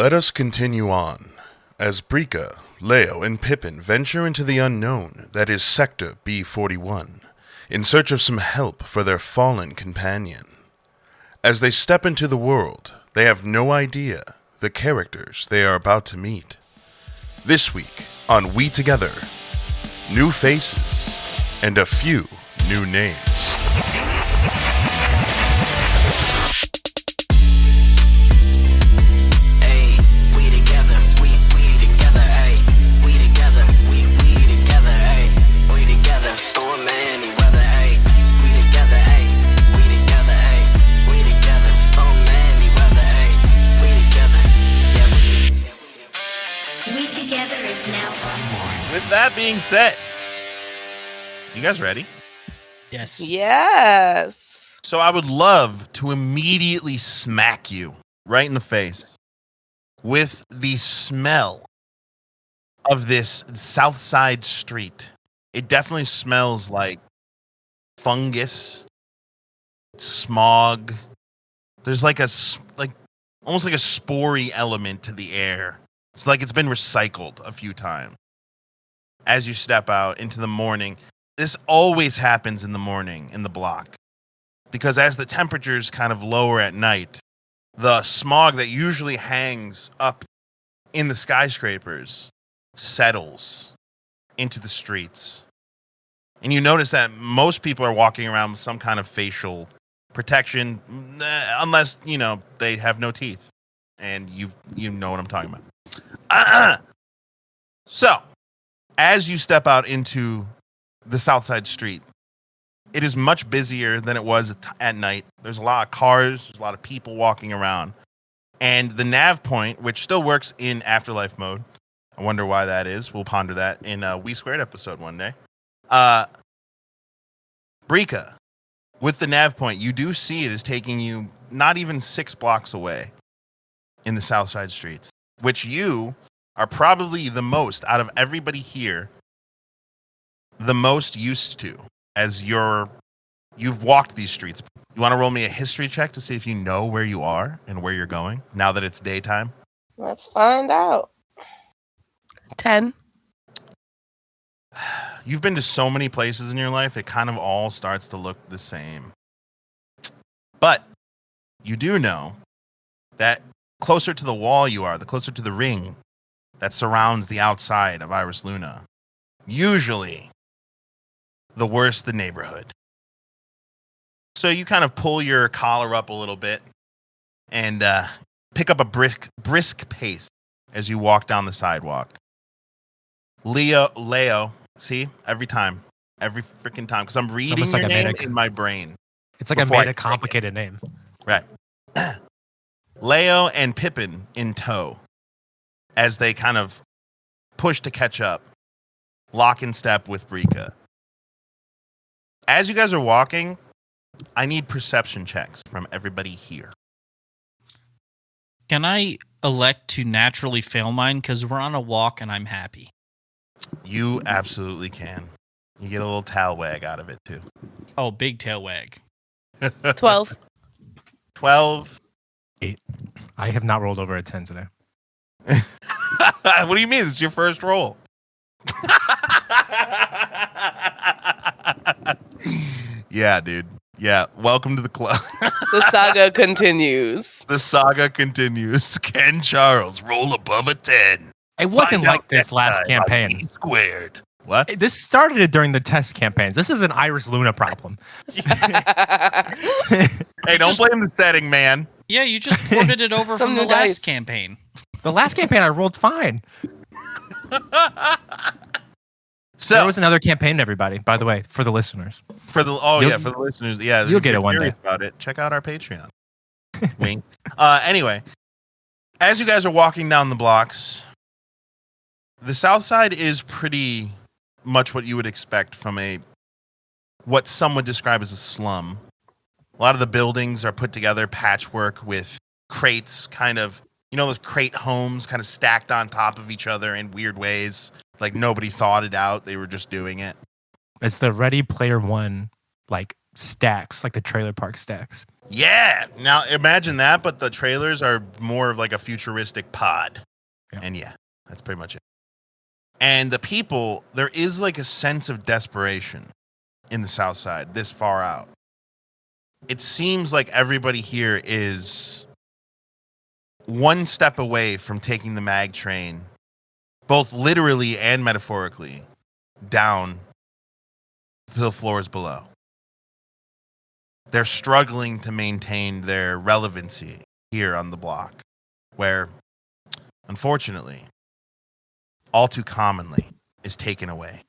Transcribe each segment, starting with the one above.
Let us continue on, as Brikka, Leo, and Pippin venture into the unknown that is Sector B41, in search of some help for their fallen companion. As they step into the world, they have no idea the characters they are about to meet. This week on WeTogether, new faces and a few new names. With that being said, you guys ready? Yes. Yes. So I would love to immediately smack you right in the face with the smell of this South Side street. It definitely smells like fungus, smog. There's like almost like a spory element to the air. It's like it's been recycled a few times. As you step out into the morning, this always happens in the morning in the block. Because as the temperatures kind of lower at night, the smog that usually hangs up in the skyscrapers settles into the streets. And you notice that most people are walking around with some kind of facial protection, unless, they have no teeth. And you know what I'm talking about. So, as you step out into the South Side Street, it is much busier than it was at night. There's a lot of cars, there's a lot of people walking around. And the nav point, which still works in Afterlife mode, I wonder why that is. We'll ponder that in a We Squared episode one day. Brikka, with the nav point, you do see it is taking you not even 6 blocks away in the South Side streets, which you are probably the most, out of everybody here, the most used to, as you've walked these streets. You want to roll me a history check to see if you know where you are and where you're going, now that it's daytime? Let's find out. 10. You've been to so many places in your life, it kind of all starts to look the same. But you do know that closer to the wall you are, the closer to the ring that surrounds the outside of Iris Luna, usually the worse the neighborhood. So you kind of pull your collar up a little bit and pick up a brisk pace as you walk down the sidewalk. Leo, see, every freaking time, because I'm reading your name in my brain. It's like I made a complicated name. Right. Leo and Pippin in tow, as they kind of push to catch up, lock in step with Brikka. As you guys are walking, I need perception checks from everybody here. Can I elect to naturally fail mine? Because we're on a walk and I'm happy. You absolutely can. You get a little tail wag out of it, too. Oh, big tail wag. 12. 12. 8. I have not rolled over a 10 today. What do you mean? It's your first roll. Yeah, dude. Yeah, welcome to the club. The saga continues. The saga continues. Ken Charles, roll above a 10. It wasn't like this last campaign. Squared. What? This started during the test campaigns. This is an Iris Luna problem. Hey, don't blame the setting, man. Yeah, you just ported it over from the last campaign. The last campaign I rolled fine. So there was another campaign, everybody, by the way, for the listeners. For the listeners. Yeah, you'll get it one day. About it. Check out our Patreon. Wink. Anyway, as you guys are walking down the blocks, the South Side is pretty much what you would expect from what some would describe as a slum. A lot of the buildings are put together patchwork with crates, kind of, those crate homes kind of stacked on top of each other in weird ways. Like nobody thought it out. They were just doing it. It's the Ready Player One, like stacks, like the trailer park stacks. Yeah. Now imagine that, but the trailers are more of like a futuristic pod. Yeah. And yeah, that's pretty much it. And the people, there is like a sense of desperation in the South Side this far out. It seems like everybody here is one step away from taking the mag train, both literally and metaphorically, down to the floors below. They're struggling to maintain their relevancy here on the block, where, unfortunately, all too commonly, is taken away.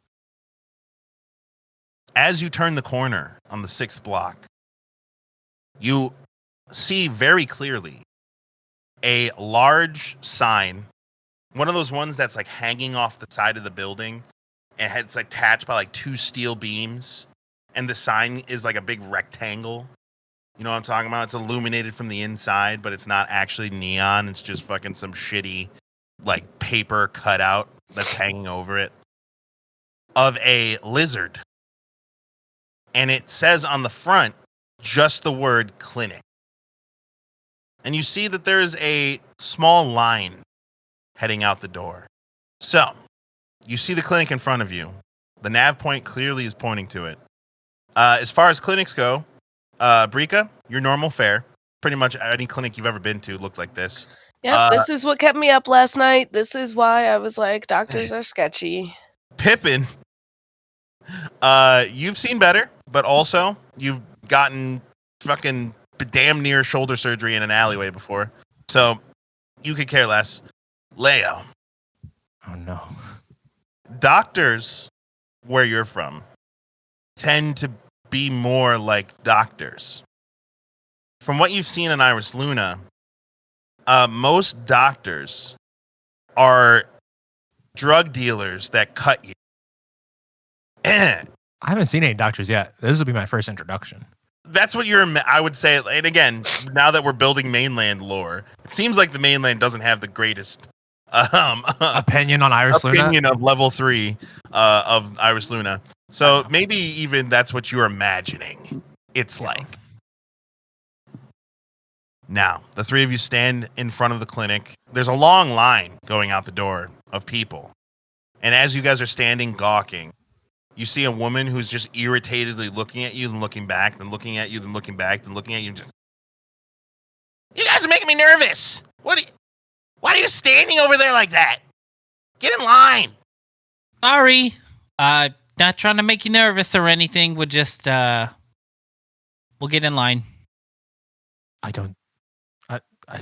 As you turn the corner on the 6th block, you see very clearly a large sign, one of those ones that's like hanging off the side of the building, and it's attached by like 2 steel beams, and the sign is like a big rectangle. You know what I'm talking about? It's illuminated from the inside, but it's not actually neon. It's just fucking some shitty like paper cutout that's hanging over it of a lizard. And it says on the front just the word clinic. And you see that there's a small line heading out the door. So, you see the clinic in front of you. The nav point clearly is pointing to it. As far as clinics go, Brikka, your normal fare. Pretty much any clinic you've ever been to looked like this. Yep, this is what kept me up last night. This is why I was like, doctors are sketchy. Pippin, you've seen better, but also you've gotten fucking damn near shoulder surgery in an alleyway before. So you could care less. Leo. Oh no. Doctors, where you're from, tend to be more like doctors. From what you've seen in Iris Luna, most doctors are drug dealers that cut you. I haven't seen any doctors yet. This will be my first introduction. That's what I would say. And again, now that we're building mainland lore, it seems like the mainland doesn't have the greatest opinion on Iris Luna. Opinion of level 3 of Iris Luna. So maybe even that's what you're imagining it's like. Now, the 3 of you stand in front of the clinic. There's a long line going out the door of people. And as you guys are standing gawking, you see a woman who's just irritatedly looking at you, then looking back, then looking at you, then looking back, then looking at you. You guys are making me nervous. Why are you standing over there like that? Get in line. Sorry. Not trying to make you nervous or anything. We'll just, we'll get in line. I don't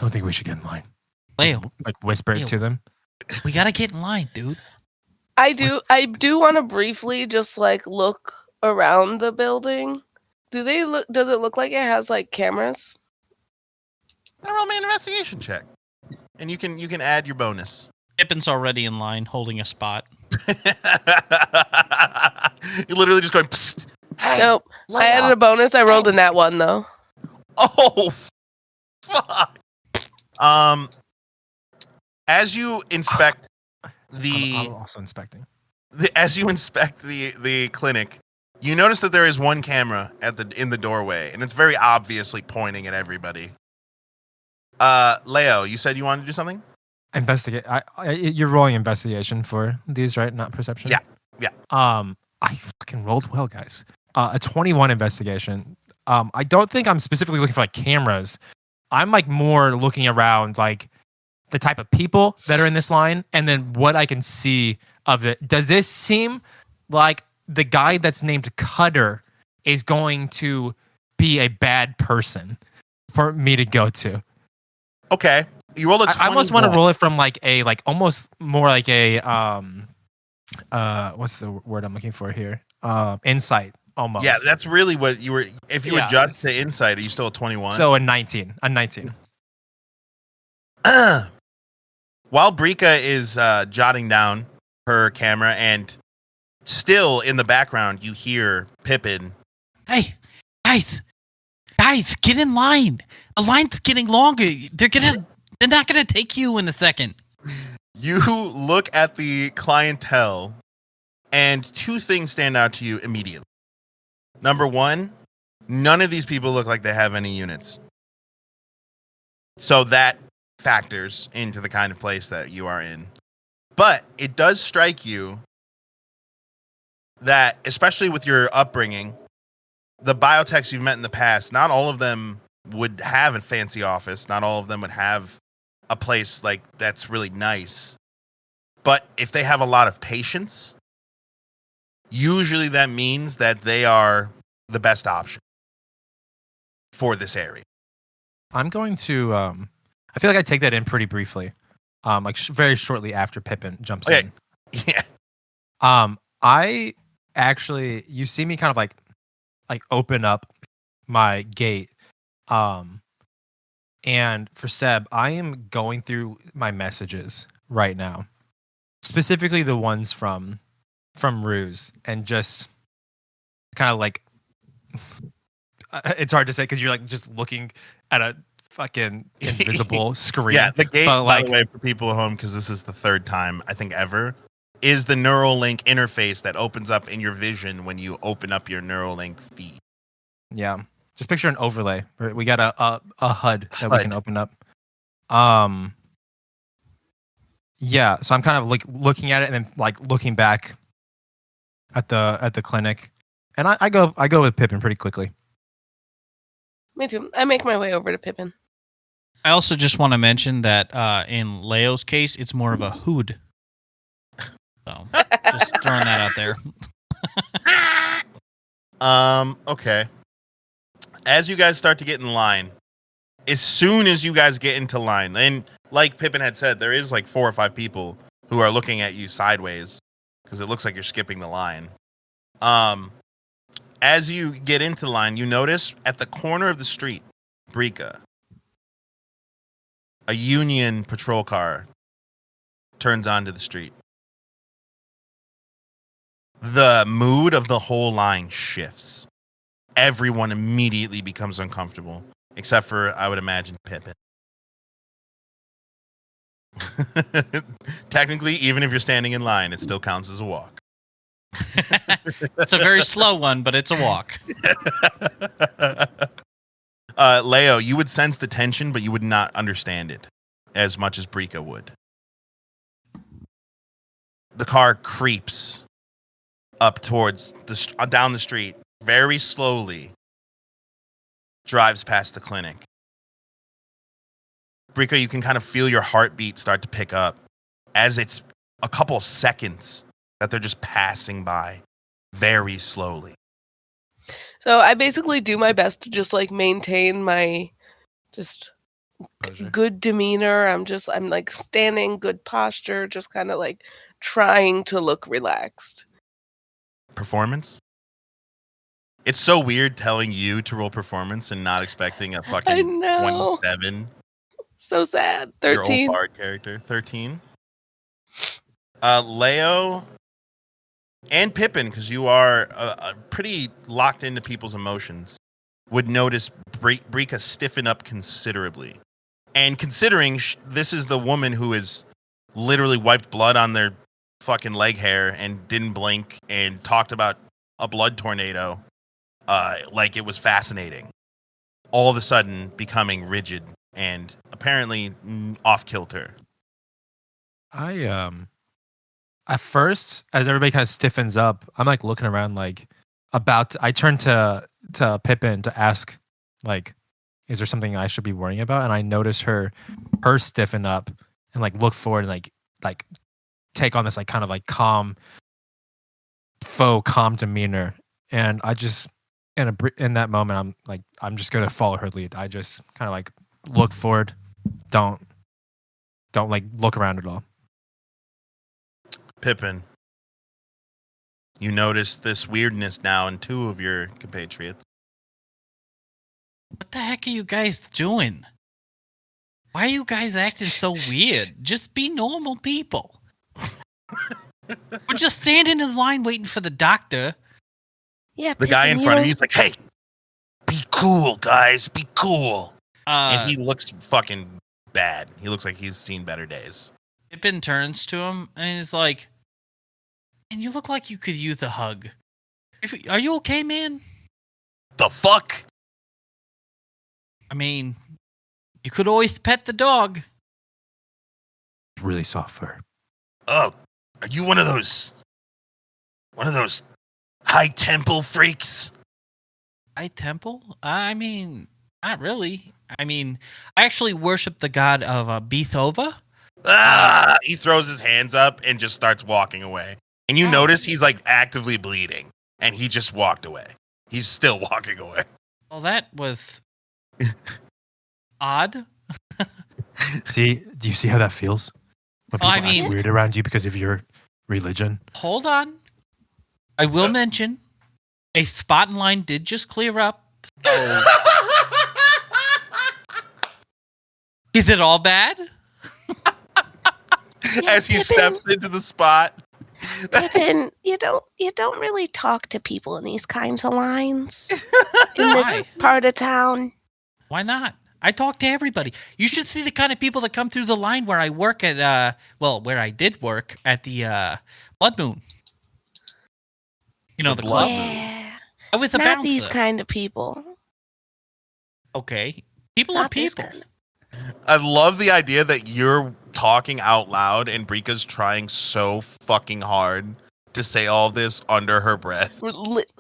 think we should get in line. Leo. Like whisper it to them. We gotta get in line, dude. I do want to briefly just like look around the building. Does it look like it has like cameras? Roll me an investigation check. And you can add your bonus. Pippin's already in line, holding a spot. You're literally just going, psst. Hey, Nope. I added a bonus. I rolled a nat 1 though. Oh, fuck. As you inspect I'm also inspecting. As you inspect the clinic, you notice that there is one camera in the doorway, and it's very obviously pointing at everybody. Leo, you said you wanted to do something? Investigate. You're rolling investigation for these, right? Not perception. Yeah. I fucking rolled well, guys. A 21 investigation. I don't think I'm specifically looking for like cameras. I'm like more looking around like the type of people that are in this line, and then what I can see of it. Does this seem like the guy that's named Cutter is going to be a bad person for me to go to? Okay. You rolled a 20. I almost want to roll it from like a almost more like a what's the word I'm looking for here? Insight almost. Yeah, that's really what you were. If you adjust to insight, are you still a 21? So a 19. A 19. While Brikka is jotting down her camera, and still in the background, you hear Pippin. Hey, guys, get in line. The line's getting longer. They're not gonna take you in a second. You look at the clientele, and 2 things stand out to you immediately. Number 1, None of these people look like they have any units. So that factors into the kind of place that you are in. But it does strike you that, especially with your upbringing, the biotechs you've met in the past, not all of them would have a fancy office. Not all of them would have a place like that's really nice. But if they have a lot of patience, usually that means that they are the best option for this area. I'm going to. I feel like I take that in pretty briefly, like very shortly after Pippin jumps in. Yeah. I actually, you see me kind of like open up my gate, and for Seb, I am going through my messages right now, specifically the ones from Ruse, and just kind of like. It's hard to say because you're like just looking at a fucking invisible screen. Yeah, the gate, but, by the way, for people at home, because this is the third time, I think, ever, is the Neuralink interface that opens up in your vision when you open up your Neuralink feed. Yeah. Just picture an overlay. We got a HUD that we can open up. Yeah, so I'm kind of like looking at it and then like looking back at the clinic. And I go with Pippin pretty quickly. Me too. I make my way over to Pippin. I also just want to mention that in Leo's case, it's more of a hood. So just throwing that out there. Okay. As you guys start to get in line, as soon as you guys get into line, and like Pippin had said, there is like 4 or 5 people who are looking at you sideways because it looks like you're skipping the line. As you get into the line, you notice at the corner of the street, Brikka, a Union patrol car turns onto the street. The mood of the whole line shifts. Everyone immediately becomes uncomfortable, except for, I would imagine, Pippin. Technically, even if you're standing in line, it still counts as a walk. It's a very slow one, but it's a walk. Leo, you would sense the tension, but you would not understand it as much as Brikka would. The car creeps up towards down the street very slowly, drives past the clinic. Brikka, you can kind of feel your heartbeat start to pick up as it's a couple of seconds that they're just passing by very slowly. So I basically do my best to just like maintain my just good demeanor. I'm like standing, good posture, just kind of like trying to look relaxed. Performance? It's so weird telling you to roll performance and not expecting a fucking I know. 27. So sad. Your 13. old bard character. 13. Leo and Pippin, because you are pretty locked into people's emotions, would notice Brikka stiffen up considerably. And considering this is the woman who is literally wiped blood on their fucking leg hair and didn't blink and talked about a blood tornado like it was fascinating, all of a sudden becoming rigid and apparently off kilter. At first, as everybody kind of stiffens up, I'm like looking around, like I turn to Pippin to ask, like, is there something I should be worrying about? And I notice her stiffen up and like look forward and like take on this like kind of like calm demeanor. And I just in that moment, I'm just gonna follow her lead. I just kind of like look forward, don't like look around at all. Pippin, you notice this weirdness now in 2 of your compatriots. What the heck are you guys doing? Why are you guys acting so weird? Just be normal people. We're just standing in line waiting for the doctor. Yeah, The guy in front of you is like, hey, be cool, guys, be cool. And he looks fucking bad. He looks like he's seen better days. Pippin turns to him and he's like, "And you look like you could use a hug. Are you okay, man?" the fuck? I mean, you could always pet the dog. Really soft fur. Oh, are you one of those high temple freaks? High temple? I mean, not really. I mean, I actually worship the god of Beethova. He throws his hands up and just starts walking away. And you notice he's like actively bleeding, and he just walked away. He's still walking away. Well, that was odd. See, do you see how that feels? When people act weird around you because of your religion. Hold on. I will mention a spot in line did just clear up. So is it all bad? As he steps into the spot. Pippin, you don't really talk to people in these kinds of lines in this part of town. Why not? I talk to everybody. You should see the kind of people that come through the line where I work at, where I did work at the Blood Moon. You know, the club. Yeah. I was a Not bouncer. these kind of people. Okay. People Not are people. this kind I love the idea that you're talking out loud and Brika's trying so fucking hard to say all this under her breath.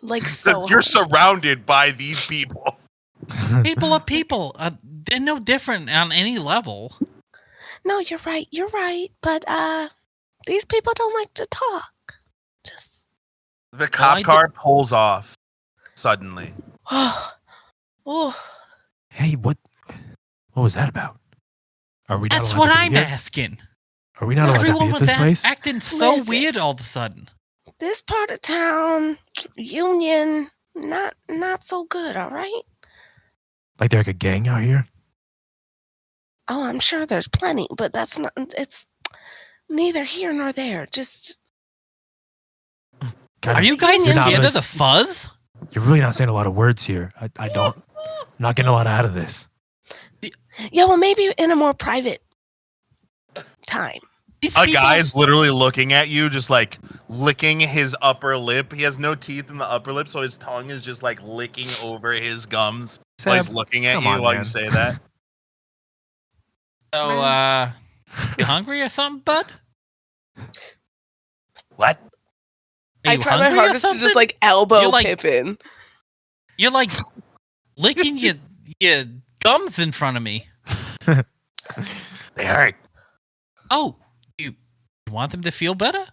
Like so. You're surrounded by these people. People are people. They're no different on any level. No, you're right. You're right. But these people don't like to talk. Just The cop car pulls off suddenly. oh. Hey, what was that about? Are we not That's allowed what to be I'm here? asking. Are we not allowed Everyone to be at was this place? acting so Listen. weird all of a sudden. This part of town, Union, not so good, all right? Like they're like a gang out here? Oh, I'm sure there's plenty, but it's neither here nor there. Just God, Are you guys you're not scared of really- the fuzz? You're really not saying a lot of words here. I'm not getting a lot out of this. yeah, well, maybe in a more private time. These A people- guy is literally looking at you, just like licking his upper lip. He has no teeth in the upper lip, so his tongue is just like licking over his gums while he's Seb, looking at come you on, while man. you say that. So, you hungry or something, bud? What? Are I you try my hungry or hardest to just something? like elbow You're like- Pippin. You're like licking your gums in front of me. They hurt. Oh, you want them to feel better?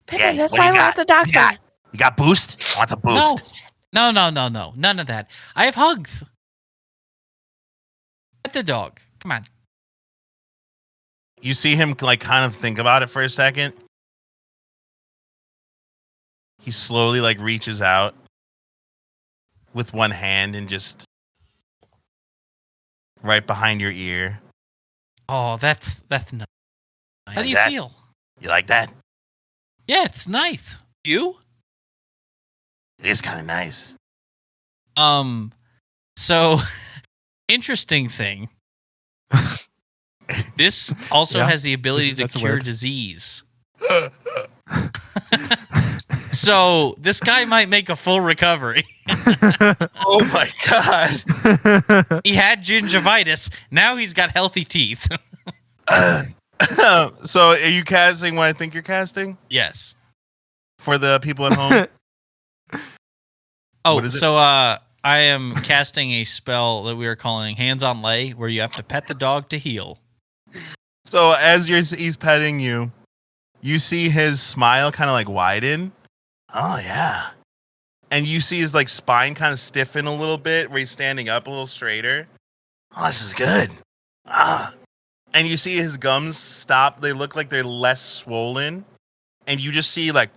Pippin, Yeah, that's what why do you we're at got? the doctor. You got boost? I want the boost. No, none of that. I have hugs. Pet the dog. Come on. You see him like kind of think about it for a second. He slowly like reaches out with one hand and just right behind your ear. Oh, that's nice. How do you that? feel? You like that? Yeah, it's nice. You? It is kind of nice. So interesting thing. This also Yeah, has the ability to that's cure weird. disease. So this guy might make a full recovery. Oh my god. He had gingivitis. Now he's got healthy teeth. So are you casting what I think you're casting Yes. for the people at home? Oh, What is it? so I am casting a spell that we are calling Hands on Lay, where you have to pet the dog to heal. So as he's petting you, you see his smile kind of like widen. Oh yeah. And you see his like spine kind of stiffen a little bit where he's standing up a little straighter. Oh, this is good. Ah. And you see his gums stop. They look like they're less swollen. And you just see like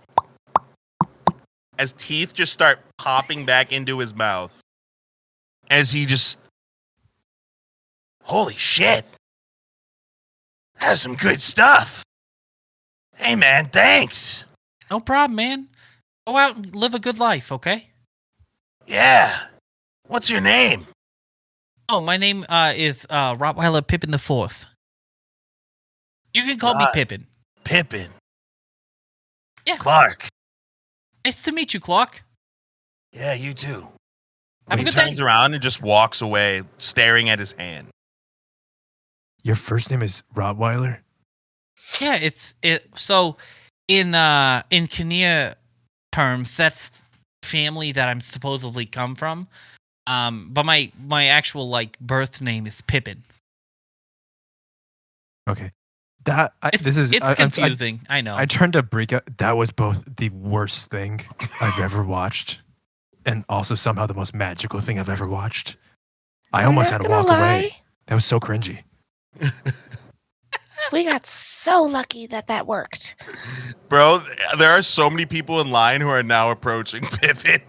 as teeth just start popping back into his mouth. As he just holy shit. That's some good stuff. Hey man, thanks. No problem, man. Go out and live a good life, okay? Yeah. What's your name? Oh, my name is Rottweiler Pippin the Fourth. You can call me Pippin. Pippin. Yeah. Clark. Nice to meet you, Clark. Yeah, you too. Have a He good turns day. around and just walks away, staring at his hand. Your first name is Rottweiler? Yeah, so in Kenya terms, that's family that I'm supposedly come from. But my actual like birth name is Pippin. Okay. It's confusing. I know. I turned to Brikka. That was both the worst thing I've ever watched, and also somehow the most magical thing I've ever watched. I almost had to walk away. That was so cringy. We got so lucky that worked. Bro, there are so many people in line who are now approaching Pippin.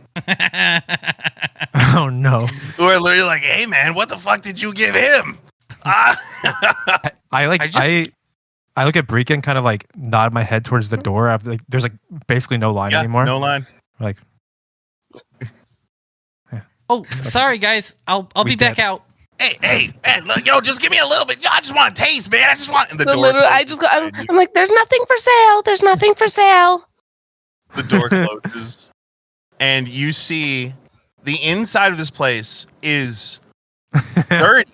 Oh no. Who are literally like, hey man, what the fuck did you give him? I look at Brikka and kind of like nod my head towards the door. After, like, there's like basically no line anymore. No line. Like, Oh, sorry guys. I'll be back out. Hey, man, look, yo, just give me a little bit. Yo, I just want a taste, man. I just want the door. Literally, I'm like, there's nothing for sale. There's nothing for sale. The door closes, and you see the inside of this place is dirty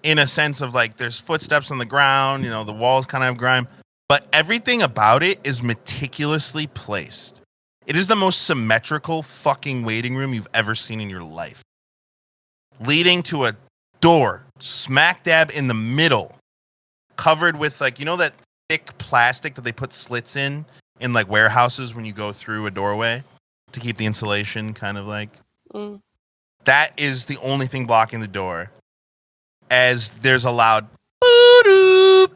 in a sense of like there's footsteps on the ground. You know, the walls kind of have grime, but everything about it is meticulously placed. It is the most symmetrical fucking waiting room you've ever seen in your life, leading to a door smack dab in the middle, covered with like, you know, that thick plastic that they put slits in like warehouses when you go through a doorway to keep the insulation kind of like. That is the only thing blocking the door, as there's a loud boop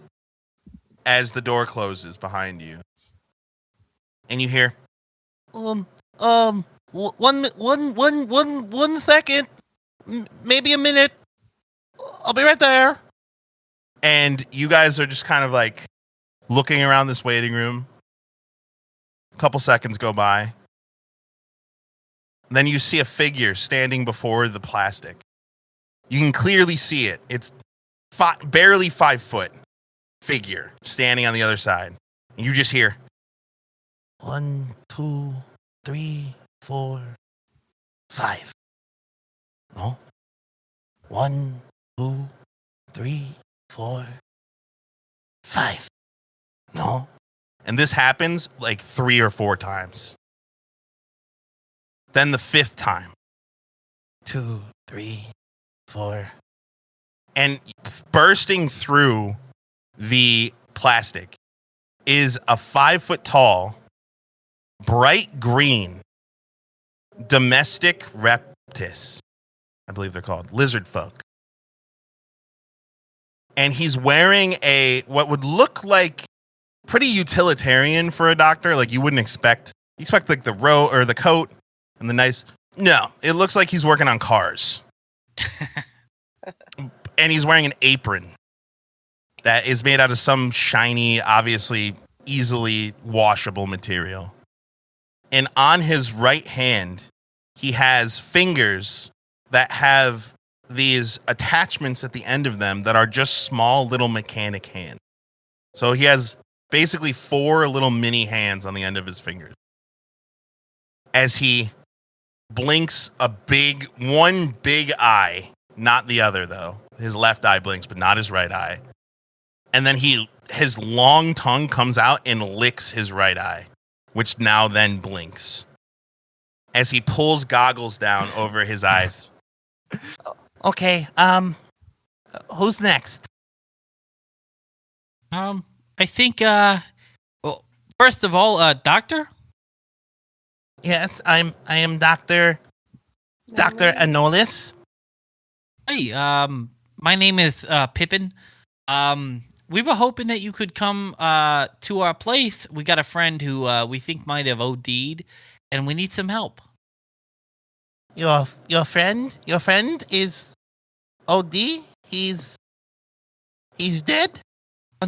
as the door closes behind you, and you hear one second, maybe a minute. I'll be right there. And you guys are just kind of like looking around this waiting room. A couple seconds go by. Then you see a figure standing before the plastic. You can clearly see it. It's barely 5 foot figure standing on the other side. And you just hear 1, 2, 3, 4, 5. No. 1, 2, 3, 4, 5. No. And this happens like 3 or 4 times. Then the 5th time. 2, 3, 4. And bursting through the plastic is a 5 foot tall, bright green, domestic reptis. I believe they're called lizard folk. And he's wearing what would look like pretty utilitarian for a doctor. Like you wouldn't expect. You expect like the robe or the coat and the nice. No, it looks like he's working on cars. And he's wearing an apron that is made out of some shiny, obviously easily washable material. And on his right hand, he has fingers that have these attachments at the end of them that are just small little mechanic hands. So he has basically 4 little mini hands on the end of his fingers. As he blinks one big eye, not the other though. His left eye blinks, but not his right eye. And then his long tongue comes out and licks his right eye, which now then blinks. As he pulls goggles down over his eyes. Okay, who's next? I think well, first of all, doctor? Yes, I am Dr. Anolis. Hey, my name is Pippin. We were hoping that you could come to our place. We got a friend who we think might have OD'd, and we need some help. Your friend is OD? He's dead?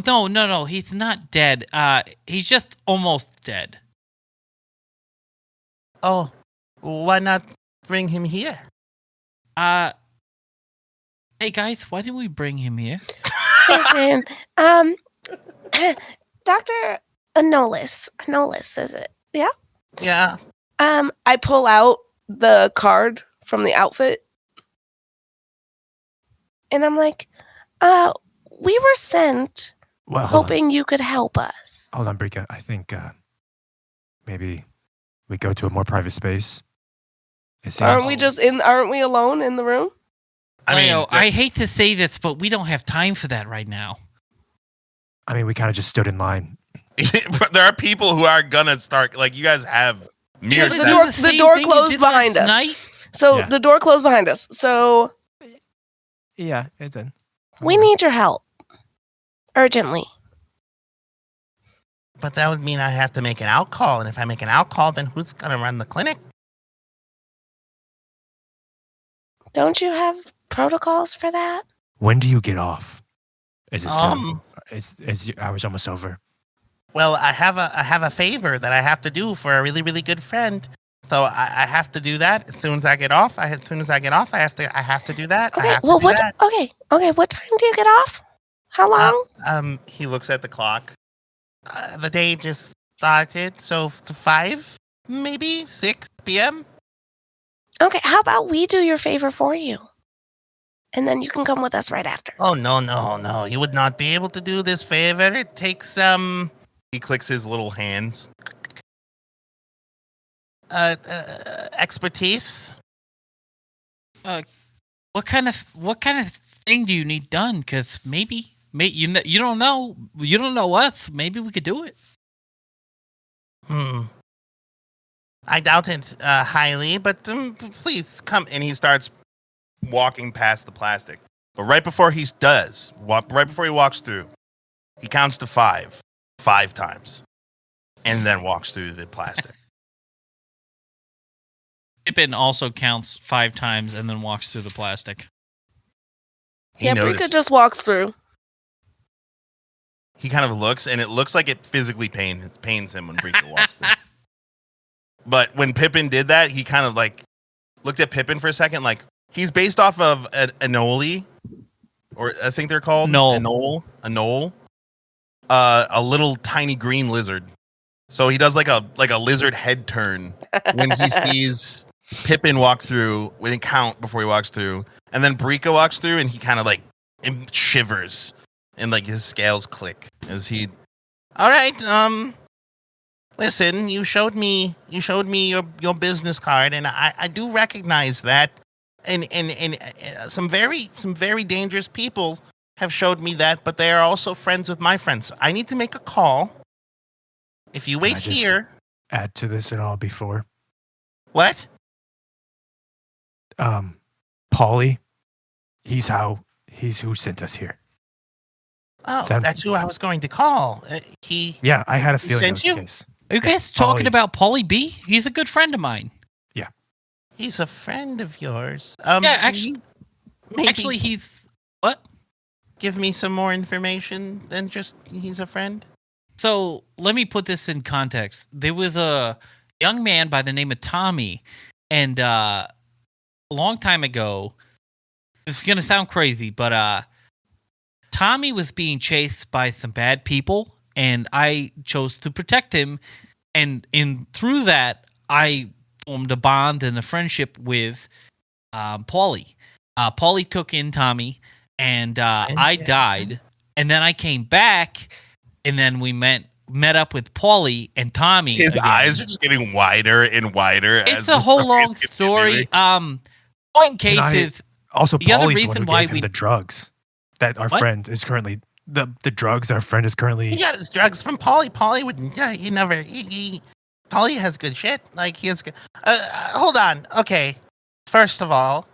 No, he's not dead. He's just almost dead. Oh, why not bring him here? Hey guys, why didn't we bring him here? Listen, Dr. Anolis is it? Yeah? Yeah. I pull out the card from the outfit. And I'm like, we were sent Well, hold on. hoping you could help us. Hold on, Brikka. I think maybe we go to a more private space. Aren't we alone in the room? I mean, Leo, I hate to say this, but we don't have time for that right now. I mean, we kind of just stood in line. there are people who are gonna start. Like, you guys have mere. The door closed behind us. So the door closed behind us. So yeah, it did. We need your help urgently. But that would mean I have to make an out call, and if I make an out call, then who's gonna run the clinic? Don't you have protocols for that? When do you get off? Is it soon? Is your hours almost over? Well, I have a favor that I have to do for a really, really good friend. So I have to do that as soon as I get off. I have to do that. Okay. Well, what? Okay. What time do you get off? How long? He looks at the clock. The day just started, so 5, maybe 6 p.m. Okay. How about we do your favor for you, and then you can come with us right after. Oh no! You would not be able to do this favor. It takes He clicks his little hands. Expertise. What kind of thing do you need done? Because maybe you don't know us. Maybe we could do it. I doubt it highly, but please come. And he starts walking past the plastic. But right before he walks through, he counts to 5 times, and then walks through the plastic. Pippin also counts 5 times and then walks through the plastic. Brikka just walks through. He kind of looks, and it looks like it physically pains him when Brikka walks through. But when Pippin did that, he kind of like looked at Pippin for a second. Like, he's based off of an anole, or I think they're called Anole. A little tiny green lizard. So he does like a lizard head turn when he sees Pippin walk through, when he count before he walks through, and then Brikka walks through, and he kind of like shivers, and like his scales click as he. All right, listen, you showed me your business card, and I do recognize that, and some very dangerous people have showed me that, but they are also friends with my friends. So I need to make a call. If you wait here, add to this at all before. What? Paulie, he's who sent us here. Oh, that's who I was going to call. Yeah, I had a feeling that was the case. Are you guys talking about Paulie B? He's a good friend of mine. Yeah. He's a friend of yours. Actually, he's what? Give me some more information than just he's a friend. So let me put this in context. There was a young man by the name of Tommy, and a long time ago, this is going to sound crazy, but Tommy was being chased by some bad people, and I chose to protect him. And through that, I formed a bond and a friendship with Paulie. Paulie took in Tommy, and I died. And then I came back, and then we met up with Paulie and Tommy. His again. eyes are just getting wider and wider. It's a whole long story. Point in case is also the other Paulie's reason the one who why gave him the drugs that our friend is currently the drugs our friend is currently. He got his drugs from Paulie. Paulie would. Yeah, he never. Paulie has good shit. Like, he has good. Hold on. Okay. First of all,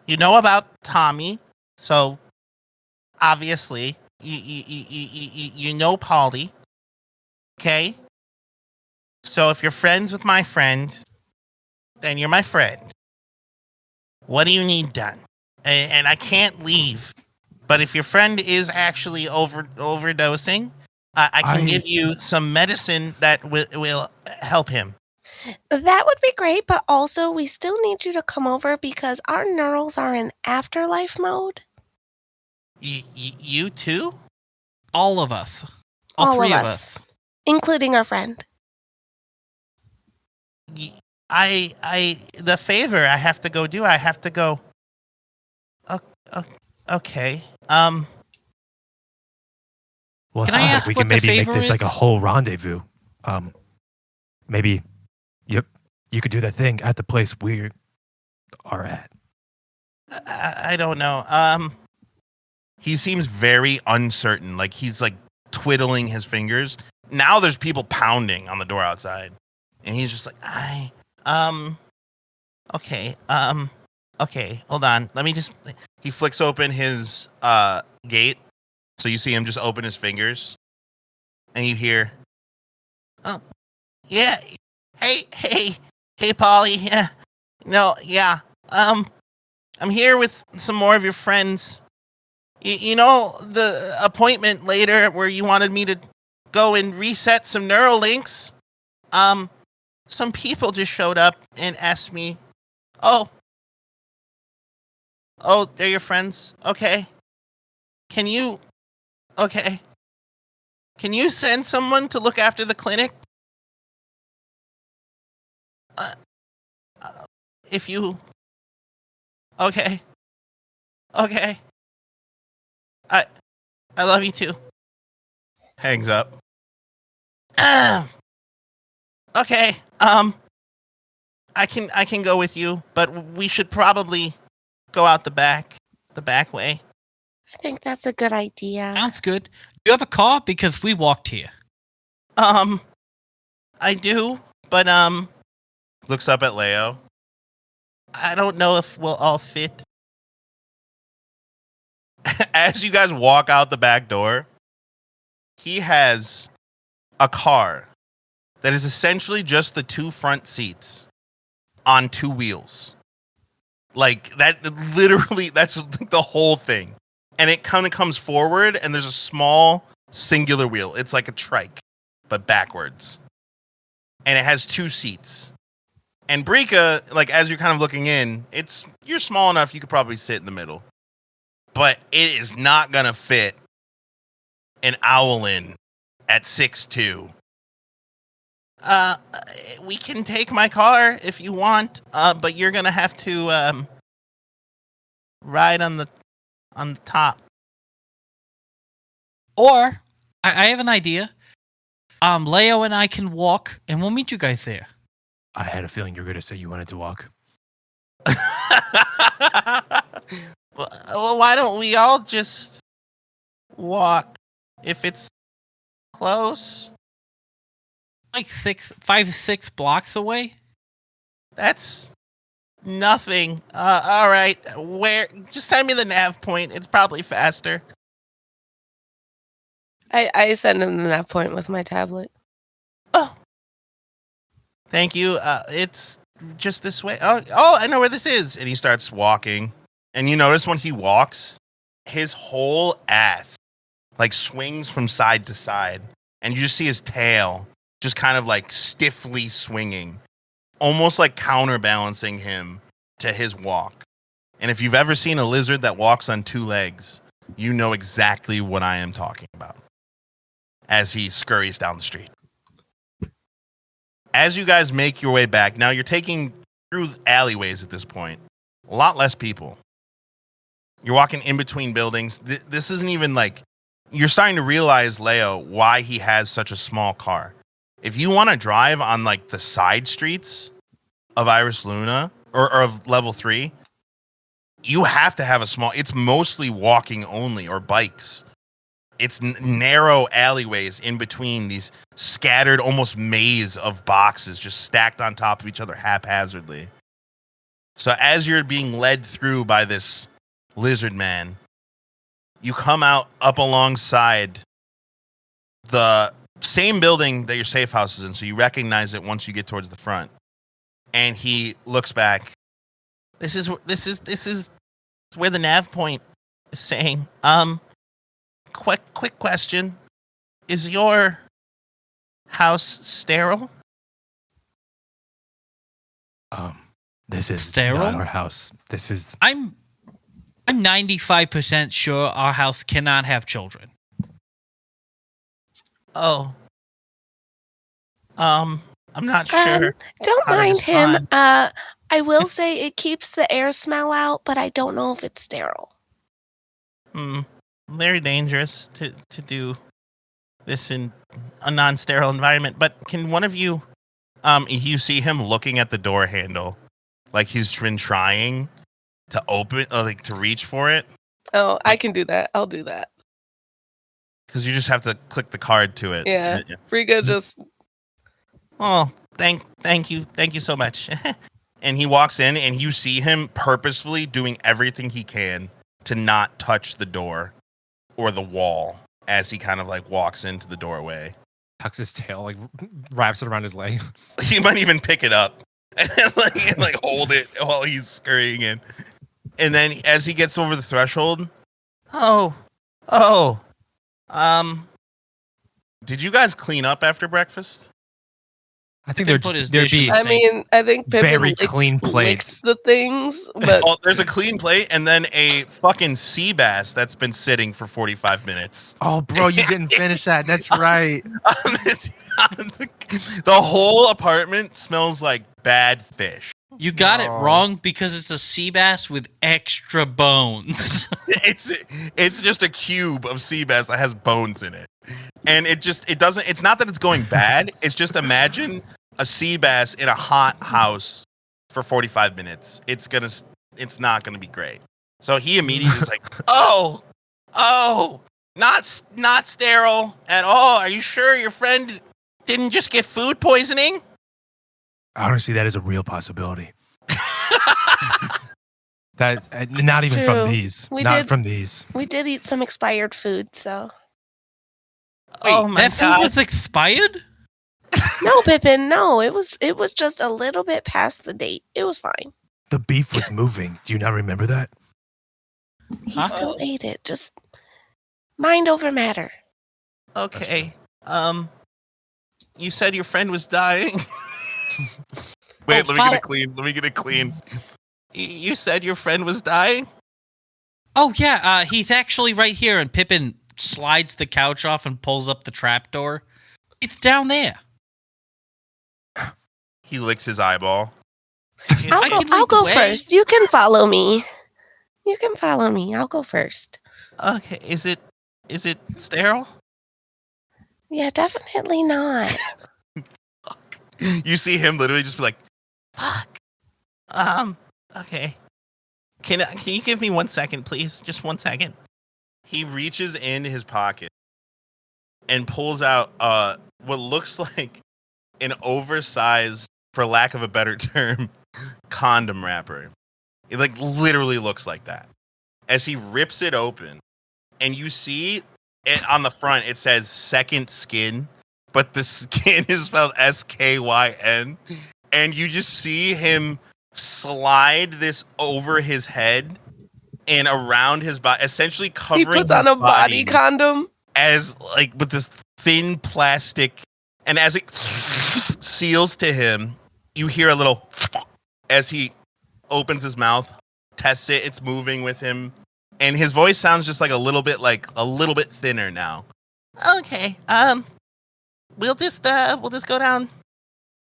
you know about Tommy, so obviously you know Paulie. Okay. So if you're friends with my friend, then you're my friend. What do you need done? And I can't leave. But if your friend is actually overdosing, I can give you some medicine that will help him. That would be great, but also we still need you to come over because our neurals are in afterlife mode. You too? All of us. All 3 of us. Including our friend. the favor I have to go do. I have to go. Okay. Well, it Can I sounds like ask we what can the maybe make favor this like a is? whole rendezvous. Maybe, yep, you could do that thing at the place we are at. I don't know. He seems very uncertain. Like he's like twiddling his fingers. Now there's people pounding on the door outside, and he's just like, okay, okay, hold on. Let me just. He flicks open his gate, so you see him just open his fingers, and you hear, oh, yeah, hey, Polly, yeah, no, yeah, I'm here with some more of your friends. You know the appointment later where you wanted me to go and reset some neural links? Some people just showed up and asked me, oh, they're your friends? Okay. Can you send someone to look after the clinic? If you, okay. I love you too. Hangs up. Okay. I can go with you, but we should probably go out the back way. I think that's a good idea. Sounds good. Do you have a car? Because we walked here. I do, but looks up at Leo. I don't know if we'll all fit. As you guys walk out the back door, he has a car that is essentially just the two front seats on two wheels. Like that, literally, that's the whole thing. And it kind of comes forward, and there's a small singular wheel. It's like a trike, but backwards. And it has two seats. And Brikka, like as you're kind of looking in, you're small enough you could probably sit in the middle. But it is not gonna fit an Owlin at 6'2". We can take my car if you want, but you're gonna have to ride on the top. Or I have an idea. Leo and I can walk, and we'll meet you guys there. I had a feeling you were going to say you wanted to walk. Well, why don't we all just walk if it's close? Like 5-6 blocks away. That's nothing. All right. Where? Just send me the nav point. It's probably faster. I send him the nav point with my tablet. Oh, thank you. It's just this way. Oh, I know where this is. And he starts walking. And you notice when he walks, his whole ass like swings from side to side, and you just see his tail just kind of like stiffly swinging, almost like counterbalancing him to his walk. And if you've ever seen a lizard that walks on two legs, you know exactly what I am talking about as he scurries down the street. As you guys make your way back, now you're taking through alleyways at this point. A lot less people. You're walking in between buildings. This isn't even like... You're starting to realize, Leo, why he has such a small car. If you want to drive on like the side streets of Iris Luna or of level 3, you have to have a small... It's mostly walking only or bikes. It's narrow alleyways in between these scattered almost maze of boxes just stacked on top of each other haphazardly. So as you're being led through by this lizard man, you come out up alongside the same building that your safe house is in, so you recognize it once you get towards the front. And he looks back. This is where the nav point is saying. Quick question. Is your house sterile? This is Sterile? not our house. This is... I'm 95% sure our house cannot have children. Oh. I'm not sure. Don't how to mind him. respond. I will say it keeps the air smell out, but I don't know if it's sterile. Very dangerous to do this in a non-sterile environment. But can one of you, you see him looking at the door handle, like he's been trying to open, like to reach for it. Oh, I can do that. I'll do that. Because you just have to click the card to it. Yeah. Brikka just. Oh, thank you so much. And he walks in, and you see him purposefully doing everything he can to not touch the door or the wall as he kind of like walks into the doorway. Tucks his tail, like wraps it around his leg. He might even pick it up and like hold it while he's scurrying in. And then as he gets over the threshold, did you guys clean up after breakfast? I think Pippin put his dish in the I sink. mean, I think Pippin Very licks- clean licks plates. the things, but Oh, there's a clean plate and then a fucking sea bass that's been sitting for 45 minutes. Oh, bro, you didn't finish that. That's right. The whole apartment smells like bad fish. You got it No. wrong because it's a sea bass with extra bones. It's just a cube of sea bass that has bones in it. And it's not that it's going bad. It's just imagine a sea bass in a hot house for 45 minutes. It's not gonna be great. So he immediately is like, oh, not sterile at all. Are you sure your friend didn't just get food poisoning? I don't see that as a real possibility. That not even True. from these. We Not did- from these. we did eat some expired food, so. Wait, Oh my that food God. was expired? No, Pippin, no. It was just a little bit past the date. It was fine. The beef was moving. Do you not remember that? He Huh? still ate it. Just mind over matter. Okay. You said your friend was dying. Wait, Oh, let me get it clean. You said your friend was dying? Oh, yeah, he's actually right here, and Pippin slides the couch off and pulls up the trapdoor. It's down there. He licks his eyeball. I can I'll lead the go way. first. You can follow me. I'll go first. Okay, is it sterile? Yeah, definitely not. You see him literally just be like, "Fuck." Okay. Can you give me 1 second, please? Just 1 second. He reaches in his pocket and pulls out what looks like an oversized, for lack of a better term, condom wrapper. It like literally looks like that. As he rips it open, and you see it on the front, it says second skin, but the skin is spelled SKYN. And you just see him slide this over his head and around his body, essentially He covering puts his on a body condom. as like with this thin plastic, and as it seals to him, you hear a little as he opens his mouth, tests it, it's moving with him, and his voice sounds just like a little bit thinner now. Okay, we'll just go down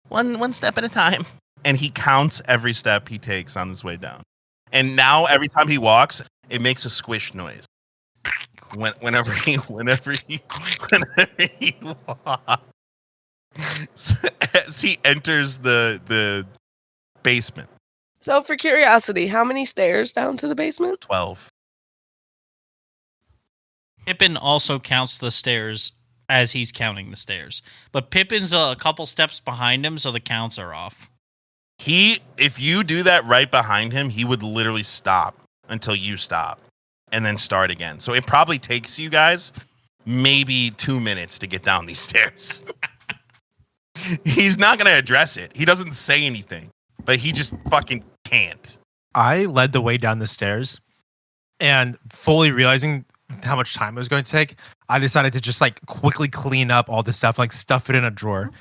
one step at a time, and he counts every step he takes on his way down. And now every time he walks, it makes a squish noise. Whenever he walks, as he enters the basement. So, for curiosity, how many stairs down to the basement? 12. Pippin also counts the stairs as he's counting the stairs. But Pippin's a couple steps behind him, so the counts are off. If you do that right behind him, he would literally stop until you stop and then start again. So it probably takes you guys maybe 2 minutes to get down these stairs. He's not going to address it. He doesn't say anything, but he just fucking can't. I led the way down the stairs, and fully realizing how much time it was going to take, I decided to just like quickly clean up all the stuff, like stuff it in a drawer.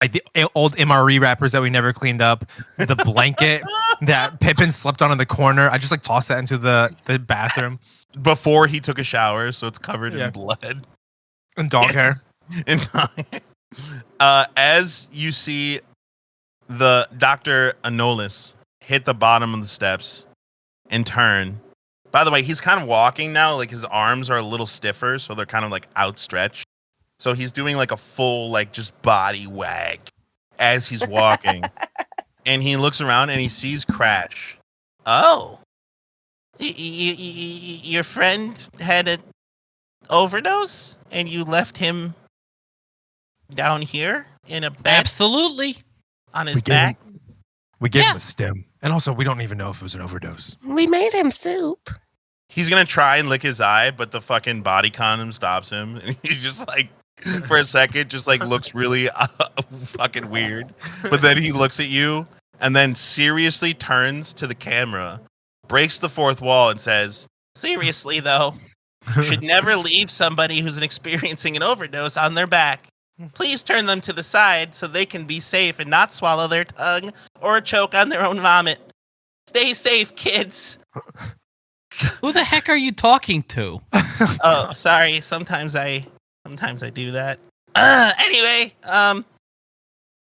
Like the old MRE wrappers that we never cleaned up, the blanket that Pippin slept on in the corner. I just like tossed that into the bathroom. Before he took a shower, so it's covered Yeah. in blood. And dog hair. And as you see the Dr. Anolis hit the bottom of the steps and turn. By the way, he's kind of walking now. Like his arms are a little stiffer, so they're kind of like outstretched. So he's doing like a full, like just body wag as he's walking. And he looks around and he sees Crash. Oh, your friend had an overdose and you left him down here in a bed Absolutely. on his back? We gave Yeah. him a stem. And also, we don't even know if it was an overdose. We made him soup. He's going to try and lick his eye, but the fucking body condom stops him. And he just like, for a second, just like looks really fucking weird. But then he looks at you and then seriously turns to the camera, breaks the fourth wall and says, seriously though, you should never leave somebody who's experiencing an overdose on their back. Please turn them to the side so they can be safe and not swallow their tongue or choke on their own vomit. Stay safe, kids. Who the heck are you talking to? Oh, sorry. Sometimes I do that. Anyway,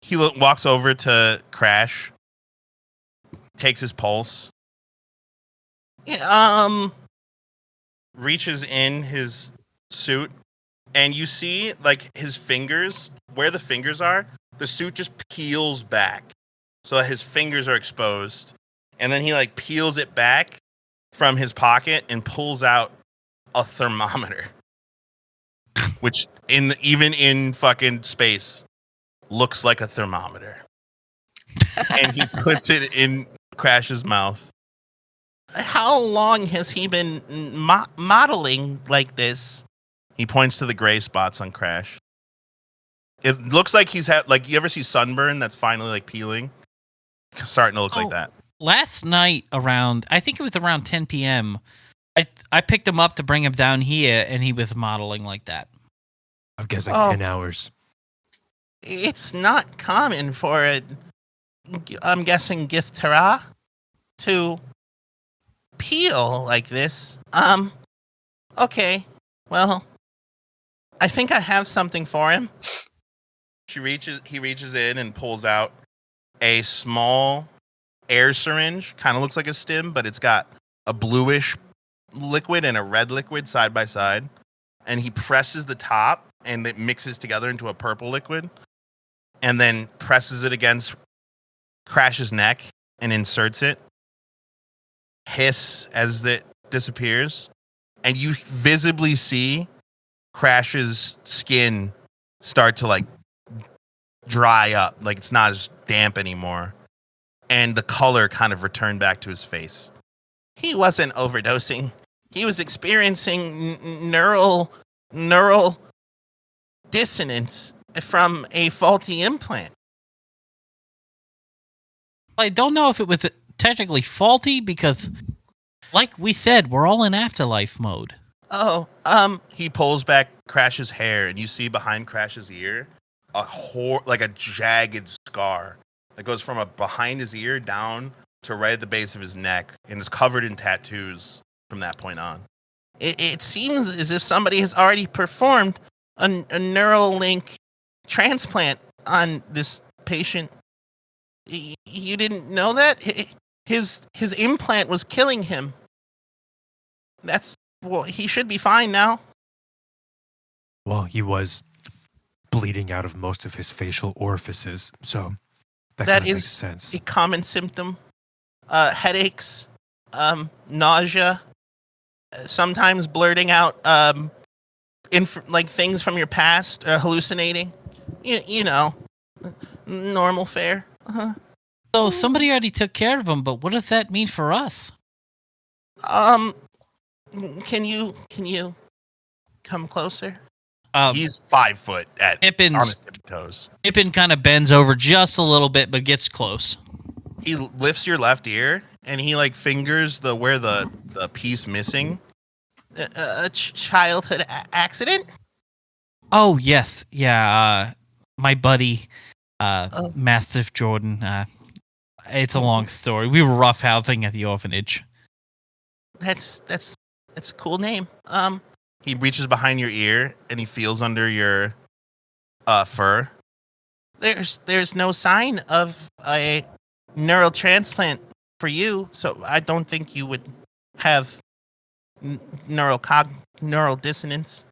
he walks over to Crash, takes his pulse. Yeah, reaches in his suit, and you see like his fingers, where the fingers are, the suit just peels back. So his fingers are exposed. And then he like peels it back from his pocket and pulls out a thermometer. Which even in fucking space looks like a thermometer. And he puts it in Crash's mouth. How long has he been modeling like this? He points to the gray spots on Crash. It looks like he's had, like, you ever see sunburn that's finally like peeling? Starting to look like that. Last night I think it was around 10 p.m., I picked him up to bring him down here, and he was modeling like that. I guess like 10 hours. It's not common for I'm guessing Githera to peel like this. Okay. Well, I think I have something for him. He reaches in and pulls out a small air syringe. Kind of looks like a stim, but it's got a bluish liquid and a red liquid side by side. And he presses the top, and it mixes together into a purple liquid. And then presses it against Crash's neck and inserts it. Hiss as it disappears. And you visibly see Crash's skin start to like dry up. Like it's not as damp anymore. And the color kind of returned back to his face. He wasn't overdosing. He was experiencing neural dissonance from a faulty implant. I don't know if it was technically faulty because, like we said, we're all in afterlife mode. Oh, he pulls back Crash's hair, and you see behind Crash's ear like a jagged scar that goes from behind his ear down to right at the base of his neck, and is covered in tattoos from that point on. It seems as if somebody has already performed a neural link transplant on this patient. You didn't know that? His implant was killing him. Well, he should be fine now. Well, he was bleeding out of most of his facial orifices, so that kind of makes sense. A common symptom. Headaches, nausea, sometimes blurting out like things from your past, hallucinating. You know, normal fare. Uh-huh. So somebody already took care of him, but what does that mean for us? Can you come closer? He's 5 foot on Pippin's his toes. Pippin kind of bends over just a little bit, but gets close. He lifts your left ear and he like fingers where the piece missing. A childhood accident? Oh yes, yeah. My buddy, Mastiff Jordan. It's a long story. We were roughhousing at the orphanage. That's a cool name. He reaches behind your ear and he feels under your fur, there's no sign of a neural transplant for you, so I don't think you would have neural dissonance.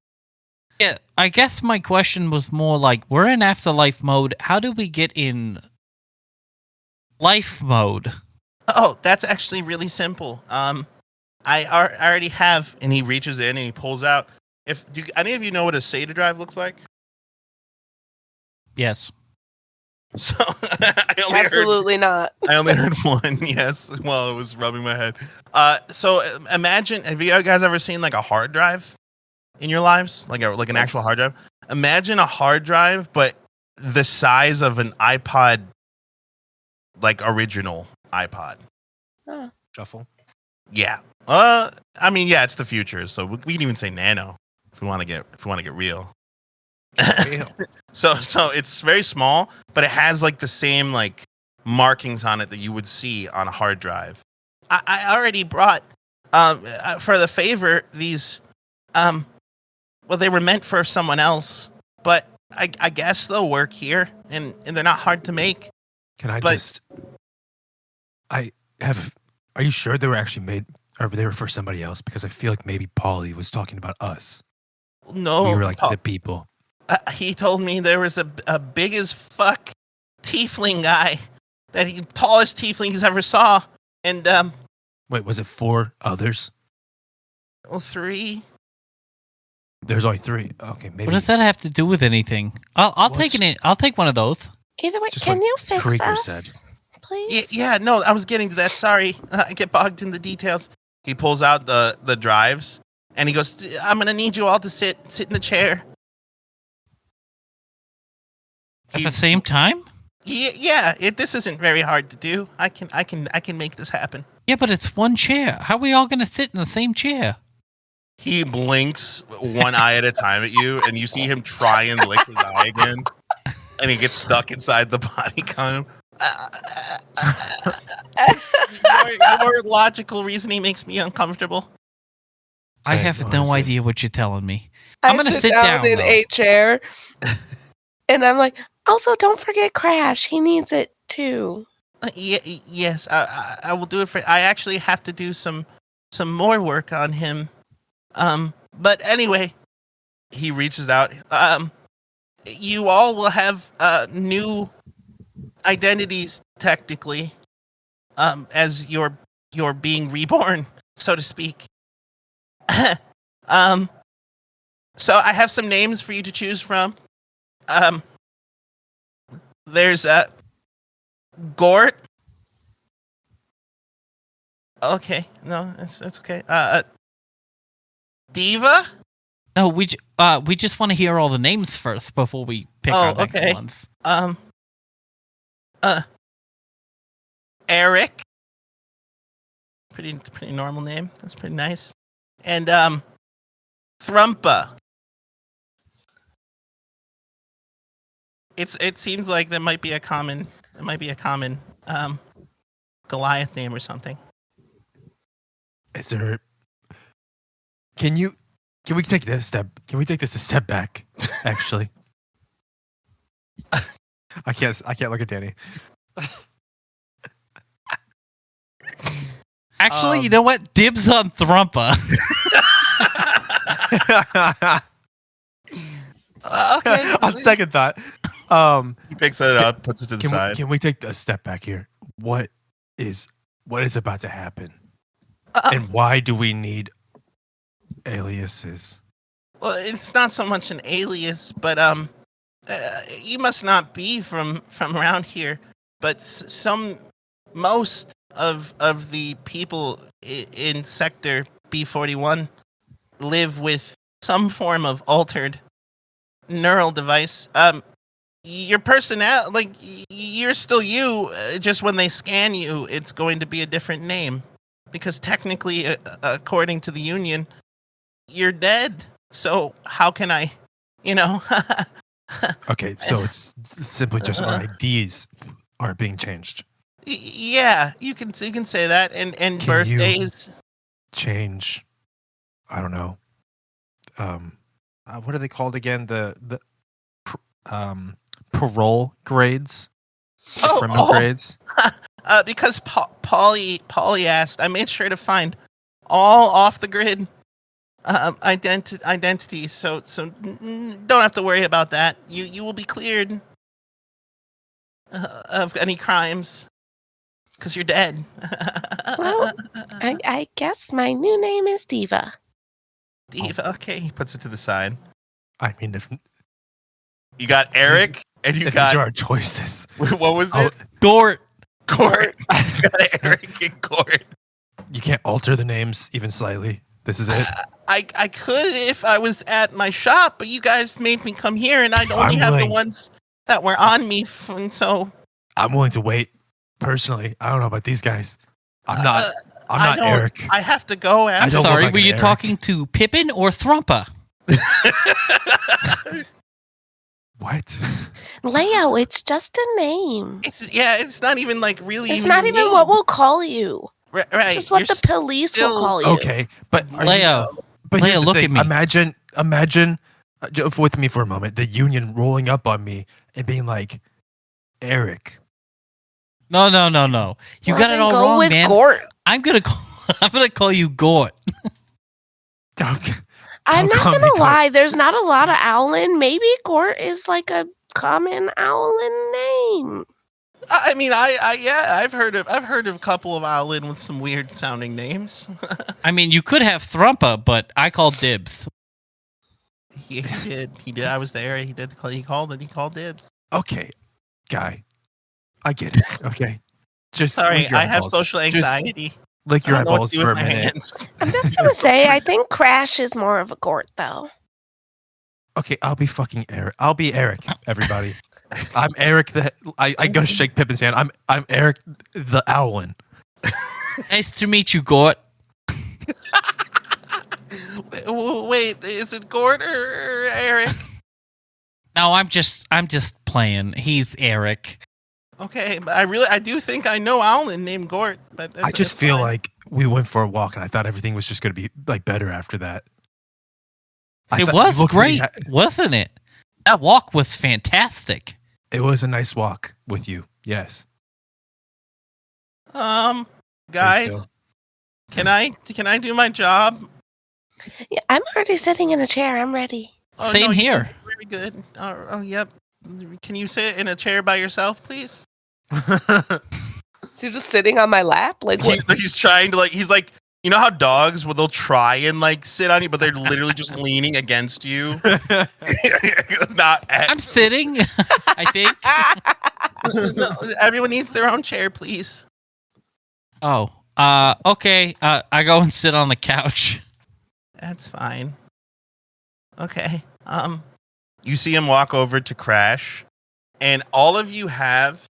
Yeah, I guess my question was more like, we're in afterlife mode. How do we get in life mode? Oh, that's actually really simple. I already have, and he reaches in and he pulls out. Do any of you know what a SATA drive looks like? Yes. So I Absolutely not. I only heard one. Yes, while it was rubbing my head. So imagine, have you guys ever seen like a hard drive in your lives, like an actual hard drive? Imagine a hard drive, but the size of an iPod, like original iPod. Oh. Shuffle. Yeah. I mean, yeah, it's the future, so we can even say nano if we want to get real. So it's very small, but it has like the same like markings on it that you would see on a hard drive. I already brought for the favor these well, they were meant for someone else, but I guess they'll work here, and they're not hard to make. Can I are you sure they were actually made, or they were for somebody else? Because I feel like maybe Paulie was talking about us. No, We were like the people. He told me there was a big as fuck tiefling guy, tallest tiefling he's ever saw, and Wait, was it 4 others? well, 3. There's only 3. Okay, maybe. What does that have to do with anything? I'll take I'll take one of those. Either way, Just can what you fix Krieger us, said. please? Yeah, no, I was getting to that. Sorry, I get bogged in the details. He pulls out the drives and he goes, "I'm gonna need you all to sit in the chair." At the same time? Yeah. This isn't very hard to do. I can make this happen. Yeah, but it's one chair. How are we all going to sit in the same chair? He blinks one eye at a time at you, and you see him try and lick his eye again, and he gets stuck inside the body condom. Your logical reasoning makes me uncomfortable. I have no idea what you're telling me. I I'm going to sit down in though. a chair, and I'm like, also, don't forget Crash. He needs it too. Yes, I will do it for. I actually have to do some more work on him. But anyway, he reaches out. You all will have new identities technically, as you're being reborn, so to speak. So I have some names for you to choose from. There's Gort. Okay, no, that's okay. Diva. No, we just want to hear all the names first before we pick our next ones. Eric. Pretty normal name. That's pretty nice. And Thrumpa. It seems like there might be a common Goliath name or something. Is there? Can we take this step? Can we take this a step back? Actually, I can't look at Danny. Actually, you know what? Dibs on Thrumpa. Okay. On second thought, He picks it up, puts it to the side. Can we take a step back here? What is about to happen, and why do we need aliases? Well, it's not so much an alias, but you must not be from around here. But most of the people in Sector B41 live with some form of altered neural device. Your personality, like, you're still you, just when they scan you, it's going to be a different name. Because technically, according to the Union, you're dead. So how can I, Okay, so it's simply just our IDs are being changed. Yeah, you can say that, and Can birthdays. Change. I don't know. What are they called again? The parole grades? Oh, Criminal grades? Because Polly asked, I made sure to find all off the grid identities, so don't have to worry about that. You will be cleared of any crimes because you're dead. Well, I guess my new name is Diva. Diva, okay. He puts it to the side. I mean, if You got Eric, and you these got are our choices. what was Oh, it? Gort. Gort. You got Eric and Gort. You can't alter the names even slightly. This is it. I could if I was at my shop, but you guys made me come here, and I only I'm have the willing. ones that were on me, and so I'm willing to wait. Personally, I don't know about these guys. I'm not I don't- Eric. I have to go. I I'm don't look sorry, like were an you Eric. talking to Pippin or Thrumpa? What? Leo, it's just a name. It's not even like really. It's not your even name. what we'll call you. Right. It's just what you're the police will still- call you. Okay, but are you- Leo, but Leo, here's the look thing. at me. Imagine with me for a moment. The union rolling up on me and being like, Eric. no. You Well, got it then all go wrong, with man. Gort. I'm gonna call you Gort. I'm Don't not call me gonna Gort. lie. There's not a lot of Owlin. Maybe Gort is like a common Owlin name. I mean, I've heard of a couple of Owlin with some weird sounding names. I mean, you could have Thrumpa, but I called dibs. He did. I was there. He called dibs. Okay, guy. I get it. Okay. Just Sorry, lick your I have eyeballs. social Just anxiety. lick your I don't know what eyeballs to do for a with my minute. hands. I'm just gonna say, I think Crash is more of a Gort, though. Okay, I'll be fucking Eric. I'll be Eric, everybody. I'm Eric I go shake Pippin's hand. I'm Eric the Owlin. Nice to meet you, Gort. Wait, is it Gort or Eric? No, I'm just playing. He's Eric. Okay, but I do think I know Owlin named Gort. But I just feel like we went for a walk and I thought everything was just going to be like better after that. It thought- was you looked really great, wasn't it? That walk was fantastic. it was a nice walk with you. Yes. guys, can I do my job? Yeah, I'm already sitting in a chair. I'm ready. Oh, Same no, you here. did very good. Oh, yep. Can you sit in a chair by yourself, please? Is he just sitting on my lap? Like what? He's trying to he's like, you know how dogs they'll try and sit on you, but they're literally just leaning against you. Not I'm sitting. I think. No, everyone needs their own chair, please. Oh. Okay. I go and sit on the couch. That's fine. Okay. You see him walk over to Crash, and all of you have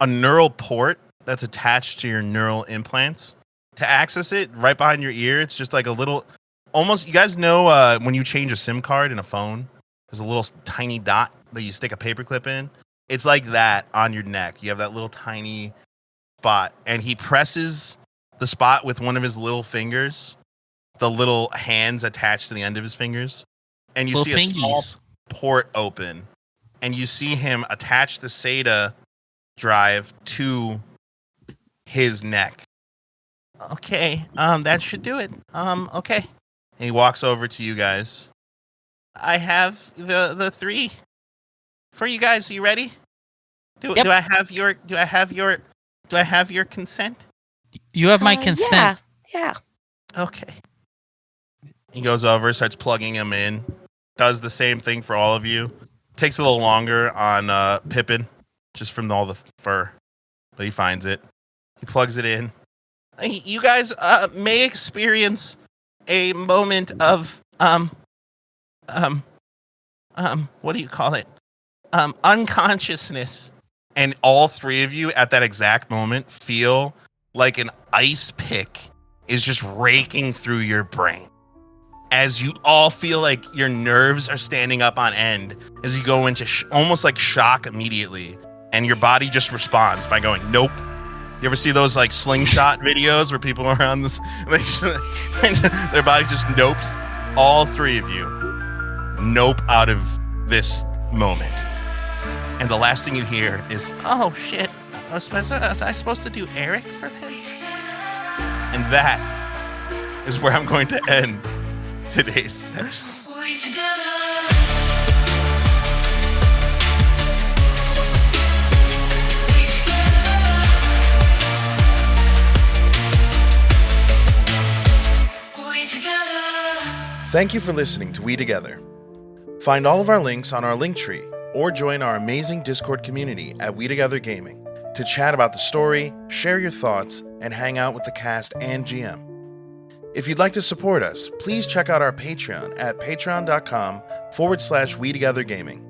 a neural port that's attached to your neural implants. To access it, right behind your ear, it's just like a little, almost, you guys know when you change a SIM card in a phone, there's a little tiny dot that you stick a paperclip in. It's like that on your neck. You have that little tiny spot, and he presses the spot with one of his little fingers, the little hands attached to the end of his fingers, and you Little see a small fingies. port open, and you see him attach the SATA drive to his neck. Okay, that should do it. Okay. And he walks over to you guys. I have the three for you guys. Are you ready? Do Yep. I have your consent? You have my consent. Yeah. Okay. He goes over, starts plugging him in, does the same thing for all of you. Takes a little longer on Pippin, just from all the fur, but he finds it. He plugs it in. You guys may experience a moment of what do you call it? Unconsciousness. And all three of you at that exact moment feel like an ice pick is just raking through your brain. As you all feel like your nerves are standing up on end as you go into almost like shock immediately. And your body just responds by going, nope. You ever see those slingshot videos where people are on this, their body just nopes? All three of you nope out of this moment. and the last thing you hear is, "Oh shit, was I supposed to do Eric for him?" And that is where I'm going to end today's session. Thank you for listening to WeTogether. Find all of our links on our Linktree or join our amazing Discord community at WeTogether Gaming to chat about the story, share your thoughts, and hang out with the cast and GM. If you'd like to support us, please check out our Patreon at patreon.com/WeTogetherGaming.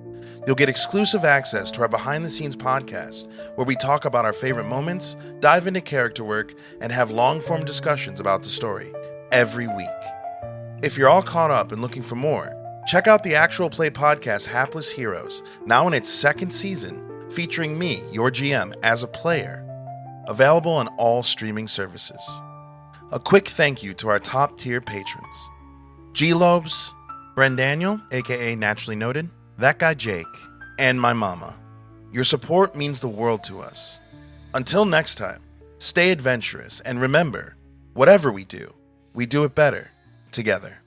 You'll get exclusive access to our behind-the-scenes podcast, where we talk about our favorite moments, dive into character work, and have long-form discussions about the story every week. If you're all caught up and looking for more, check out the actual play podcast Hapless Heroes, now in its second season, featuring me, your GM, as a player. Available on all streaming services. A quick thank you to our top-tier patrons: GxLobes, BrenDaniel, aka Naturally Noted, That Guy Jake, and my Momma. Your support means the world to us. Until next time, stay adventurous, and remember, whatever we do it better together.